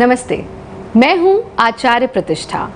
नमस्ते, मैं हूं आचार्य प्रतिष्ठा।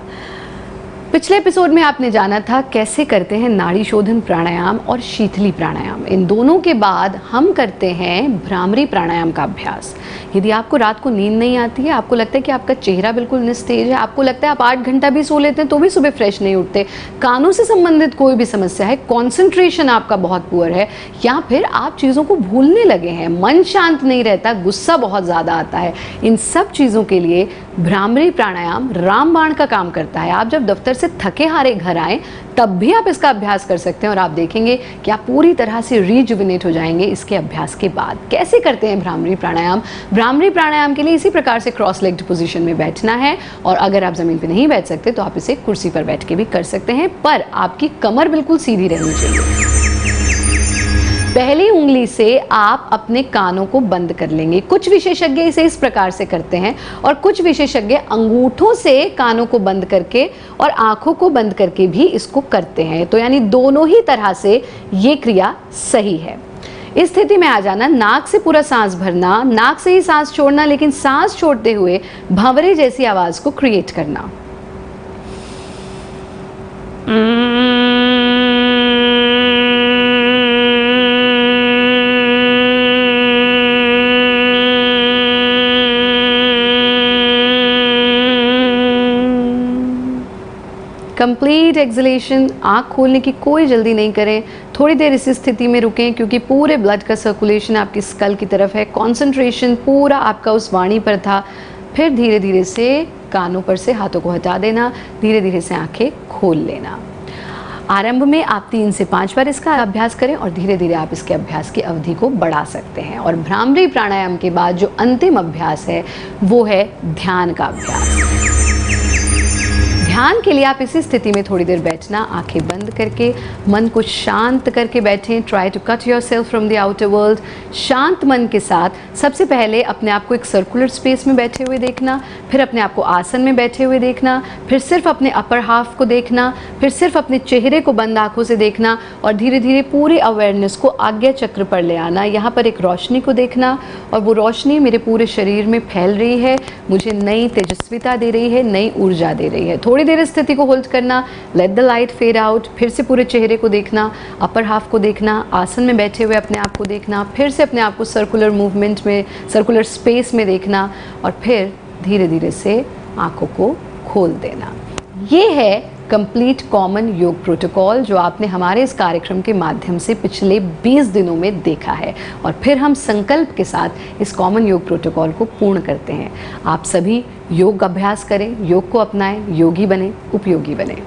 पिछले एपिसोड में आपने जाना था कैसे करते हैं नाड़ी शोधन प्राणायाम और शीतली प्राणायाम। इन दोनों के बाद हम करते हैं भ्रामरी प्राणायाम का अभ्यास। यदि आपको रात को नींद नहीं आती है, आपको लगता है कि आपका चेहरा बिल्कुल निस्तेज है, आपको लगता है आप 8 घंटा भी सो लेते हैं तो भी सुबह फ्रेश नहीं उठते, कानों से संबंधित कोई भी समस्या है, कॉन्सेंट्रेशन आपका बहुत पुअर है, या फिर आप चीज़ों को भूलने लगे हैं, मन शांत नहीं रहता, गुस्सा बहुत ज़्यादा आता है, इन सब चीज़ों के लिए भ्रामरी प्राणायाम रामबाण का काम करता है। आप जब दफ्तर से थके हारे घर आएं तब भी आप इसका अभ्यास कर सकते हैं और आप देखेंगे कि आप पूरी तरह से रिजुविनेट हो जाएंगे इसके अभ्यास के बाद। कैसे करते हैं भ्रामरी प्राणायाम? भ्रामरी प्राणायाम के लिए इसी प्रकार से क्रॉस लेग्ड पोजीशन में बैठना है, और अगर आप जमीन पे नहीं बैठ सकते तो आप इसे कुर्सी पर बैठ के भी कर सकते हैं, पर आपकी कमर बिल्कुल सीधी रहनी चाहिए। पहली उंगली से आप अपने कानों को बंद कर लेंगे। कुछ विशेषज्ञ इसे इस प्रकार से करते हैं और कुछ विशेषज्ञ अंगूठों से कानों को बंद करके और आंखों को बंद करके भी इसको करते हैं। तो यानी दोनों ही तरह से ये क्रिया सही है। इस स्थिति में आ जाना, नाक से पूरा सांस भरना, नाक से ही सांस छोड़ना, लेकिन सांस छोड़ते हुए भंवरे जैसी आवाज को क्रिएट करना। Complete acceleration. आँख खोलने की कोई जल्दी नहीं करें, थोड़ी देर इस स्थिति में रुकें क्योंकि पूरे ब्लड का सर्कुलेशन आपकी स्कल की तरफ है, कंसंट्रेशन पूरा आपका उस वाणी पर था। फिर धीरे धीरे से कानों पर से हाथों को हटा देना, धीरे धीरे से आंखें खोल लेना। आरंभ में आप 3 से 5 बार इसका अभ्यास करें और धीरे धीरे आप इसके अभ्यास की अवधि को बढ़ा सकते हैं। और भ्रामरी प्राणायाम के बाद जो अंतिम अभ्यास है वो है ध्यान का अभ्यास। ध्यान के लिए आप इसी स्थिति में थोड़ी देर बैठना, आंखें बंद करके, मन को शांत करके बैठें। Try to cut yourself from the outer world. शांत मन के साथ सबसे पहले अपने आप को एक सर्कुलर स्पेस में बैठे हुए देखना, फिर अपने आप को आसन में बैठे हुए देखना, फिर सिर्फ अपने अपर हाफ को देखना, फिर सिर्फ अपने चेहरे को बंद आंखों से देखना और धीरे धीरे पूरी अवेयरनेस को आज्ञा चक्र पर ले आना। यहाँ पर एक रोशनी को देखना और वो रोशनी मेरे पूरे शरीर में फैल रही है, मुझे नई तेजस्विता दे रही है, नई ऊर्जा दे रही है। थोड़ी देर स्थिति को होल्ड करना, let the light fade out, फिर से पूरे चेहरे को देखना, अपर हाफ को देखना, आसन में बैठे हुए अपने आप को देखना, फिर से अपने आप को सर्कुलर मूवमेंट में, सर्कुलर स्पेस में देखना और फिर धीरे धीरे से आंखों को खोल देना। ये है कंप्लीट कॉमन योग प्रोटोकॉल जो आपने हमारे इस कार्यक्रम के माध्यम से पिछले 20 दिनों में देखा है, और फिर हम संकल्प के साथ इस कॉमन योग प्रोटोकॉल को पूर्ण करते हैं। आप सभी योग अभ्यास करें, योग को अपनाएं, योगी बने, उपयोगी बने।